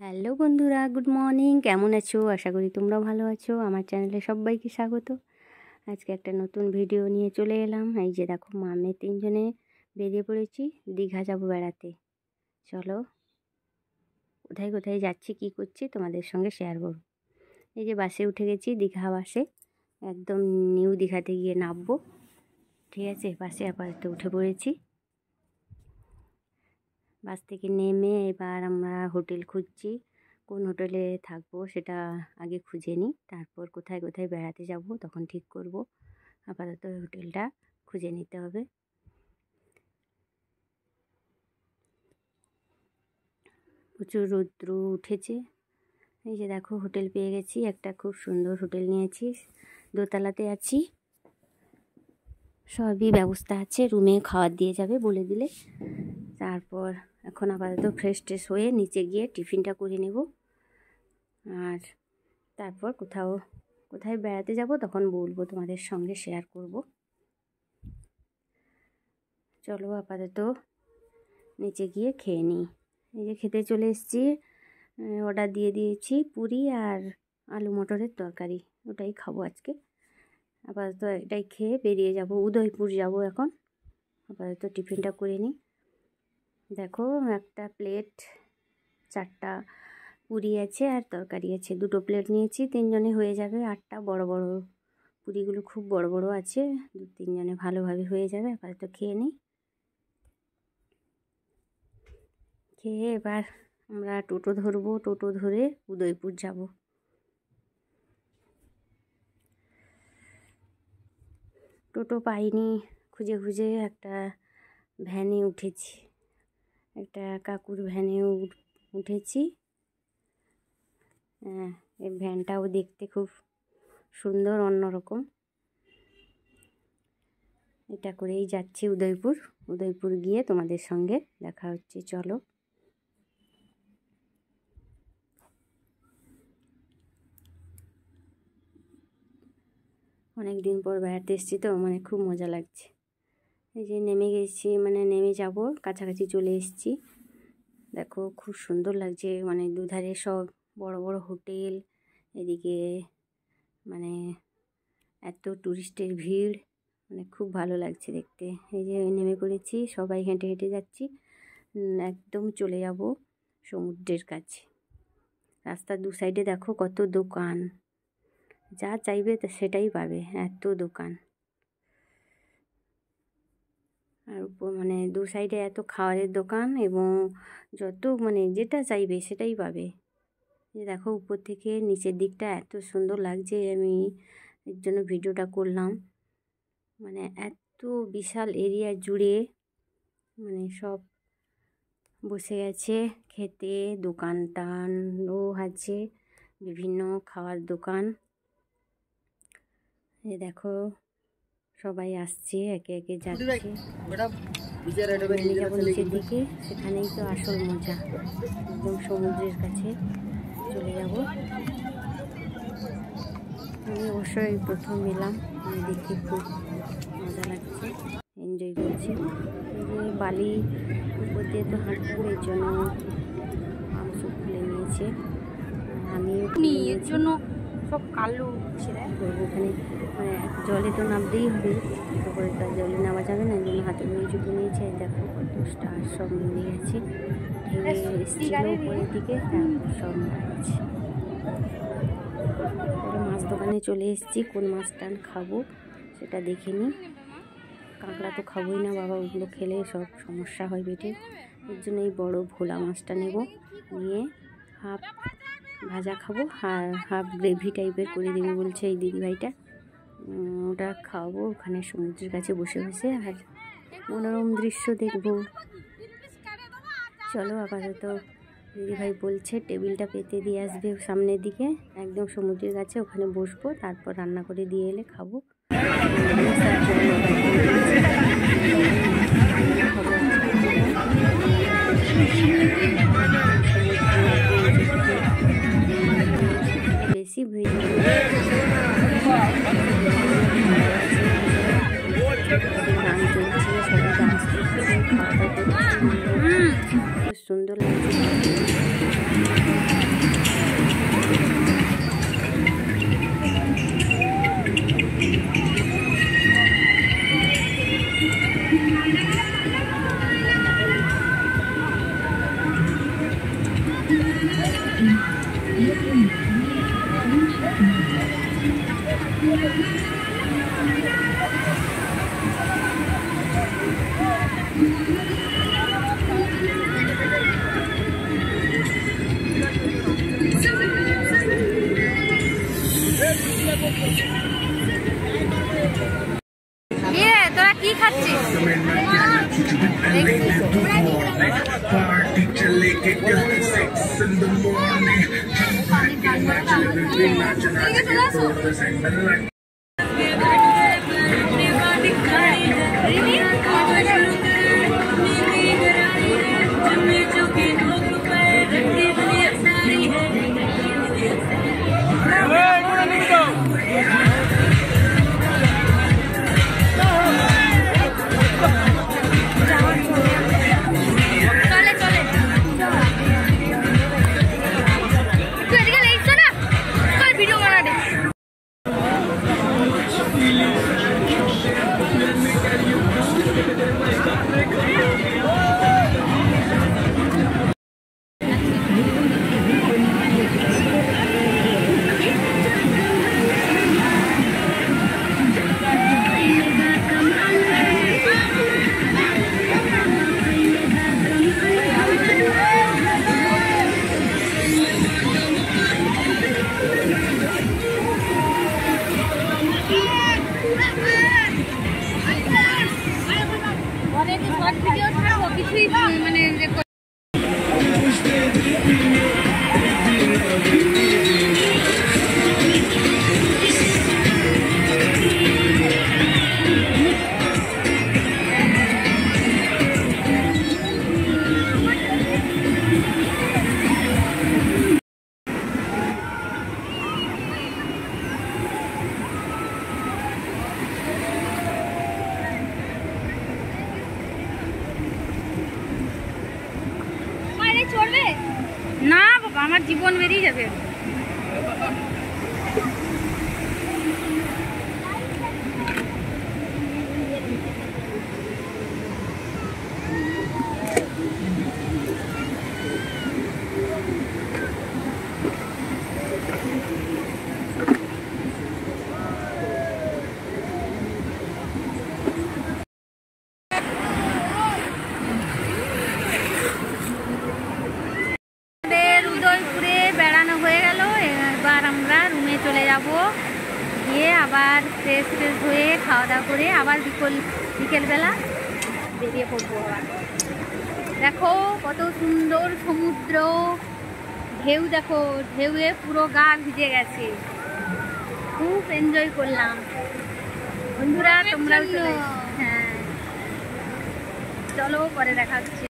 Hello বন্ধুরা, good morning. কেমন আছো? আশা করি তোমরা ভালো আছো। আমার চ্যানেলে সবাইকে স্বাগত। আজকে একটা নতুন ভিডিও নিয়ে চলে এলাম। এই যে দেখো, মামে তিনজনে বেরিয়ে পড়েছি, দীঘা যাব বেড়াতে। চলো, কোথায় কোথায় যাচ্ছি, কি করছি তোমাদের সঙ্গে শেয়ার করব। এই যে বাসে উঠে গেছি, দীঘা বাসে, একদম নিউ দীঘাতে গিয়ে নামবো। ঠিক আছে, বাসে আপাতত উঠে পড়েছি। বাস থেকে নেমে এবার আমরা হোটেল খুঁজছি। কোন হোটেলে থাকবো সেটা আগে খুঁজে নিই, তারপর কোথায় কোথায় বেড়াতে যাব তখন ঠিক করব। আপাতত হোটেলটা খুঁজে নিতে হবে। প্রচুর রৌদ্র উঠেছে। এই যে দেখো, হোটেল পেয়ে গেছি, একটা খুব সুন্দর হোটেল নিয়েছি। দোতলাতে আছি, সবই ব্যবস্থা আছে, রুমে খাবার দিয়ে যাবে বলে দিলে। তারপর এখন আপাতত ফ্রেশ ট্রেশ হয়ে নিচে গিয়ে টিফিনটা করে নেব, আর তারপর কোথায় বেড়াতে যাব তখন বলবো, তোমাদের সঙ্গে শেয়ার করব। চলো আপাতত নিচে গিয়ে খেয়ে নিই। এই যে খেতে চলে এসেছি, অর্ডার দিয়ে দিয়েছি পুরি আর আলু মটরের তরকারি, ওটাই খাবো আজকে। আপাতত এটাই খেয়ে বেরিয়ে যাব, উদয়পুর যাব এখন। আপাতত টিফিনটা করে নিই। দেখো, একটা প্লেট 4টা পুরি আছে আর তরকারি আছে, 2টো প্লেট নিয়েছি, 3জনে হয়ে যাবে। 8টা বড় বড় পুরিগুলো খুব বড় বড় আছে, 2-3জনে ভালোভাবে হয়ে যাবে। আপাতত খেয়ে নিই। খেয়ে এবার আমরা টোটো ধরবো, টোটো ধরে উদয়পুর যাব। টোটো পাইনি, খুঁজে খুঁজে একটা ভ্যানে উঠেছি, একটা কাকুর ভ্যানে উঠেছি। হ্যাঁ, এই ভ্যানটাও দেখতে খুব সুন্দর, অন্যরকম। এটা করেই যাচ্ছি উদয়পুর। উদয়পুর গিয়ে তোমাদের সঙ্গে দেখা হচ্ছে, চলো। অনেক দিন পর বেড়াতে এসেছি তো, খুব মজা লাগছে। এই যে নেমে গেছি, নেমে যাব, কাছাকাছি চলে এসেছি। দেখো, খুব সুন্দর লাগছে, দুধারে সব বড় বড় হোটেল। এদিকে এত টুরিস্টের ভিড়, খুব ভালো লাগছে দেখতে। এই যে নেমে পড়েছি, সবাই হেঁটে হেঁটে যাচ্ছি, একদম চলে যাব সমুদ্রের কাছে। রাস্তার 2 সাইডে দেখো কত দোকান, যা চাইবে সেটাই পাবে, এত দোকান। আর 2 সাইডে এত খাবারের দোকান, এবং যত যেটা চাইবে সেটাই পাবে। যে দেখো, উপর থেকে নিচের দিকটা এত সুন্দর লাগছে, আমি এর জন্য ভিডিওটা করলাম। এত বিশাল এরিয়া জুড়ে সব বসে আছে খেতে, দোকানও আছে, বিভিন্ন খাওয়ার দোকান। এই দেখো, সবাই আসছে, একে একে যাচ্ছে। যাবো নিচের দিকে, সেখানেই তো আসল মজা, একদম সমুদ্রের কাছে চলে যাব। আমি অবশ্যই প্রথম এলাম, দেখে খুব মজা লাগছে, এনজয় করছি। এই যে বালি উপর দিয়ে তো হাঁটতে হবে, এর জন্য মাংস খুলে নিয়েছে, আমিও এর জন্য সব কালো ছেড়ে ওখানে জলে তো নামতেই হবে, তারপরে তার জলে নামা যাবে না, জন্য হাতে করে জুতো নিয়েছে। দেখো কত স্টার সব মিলে গেছে, ঢেলে এসেছিল উপরের দিকে, তারপর সব মারা গেছে। মাছ দোকানে চলে এসেছি, কোন মাছটা খাবো সেটা দেখে নিই। কাঁকড়া তো খাবোই না বাবা, ওগুলো খেলে সব সমস্যা হয় পেটে, এর জন্য এই বড় ভোলা মাছটা নেব, নিয়ে হাফ ভাজা খাবো আর হাফ গ্রেভি টাইপের করে দেবে বলছে এই দিদিভাইটা, ওটা খাওয়াবো ওখানে সমুদ্রের কাছে বসে বসে, আর মনোরম দৃশ্য দেখবো। চলো, আপাতত দিদিভাই বলছে টেবিলটা পেতে দিয়ে আসবে সামনের দিকে, একদম সমুদ্রের কাছে, ওখানে বসবো, তারপর রান্না করে দিয়ে এলে খাবো। বেশি ভিড় গান চলছে, সবাই ডান্স করছে, খাওয়া দাওয়া করছে, সুন্দর লাগছে। তোরা কি খাচ্ছিস? না বাবা, আমার জীবন বেরিয়ে যাবে। উদয়পুরে বেড়ানো হয়ে গেল, এবার আমরা রুমে চলে যাব, গিয়ে আবার ফ্রেশ হয়ে খাওয়া দাওয়া করে আবার বিকেলবেলা বেরিয়ে পড়বো। আবার দেখো কত সুন্দর সমুদ্র, ঢেউ দেখো, ঢেউয়ে পুরো গা ভিজে গেছে, খুব এনজয় করলাম। বন্ধুরা তোমরাও চলে, হ্যাঁ চলো পরে দেখা হচ্ছে।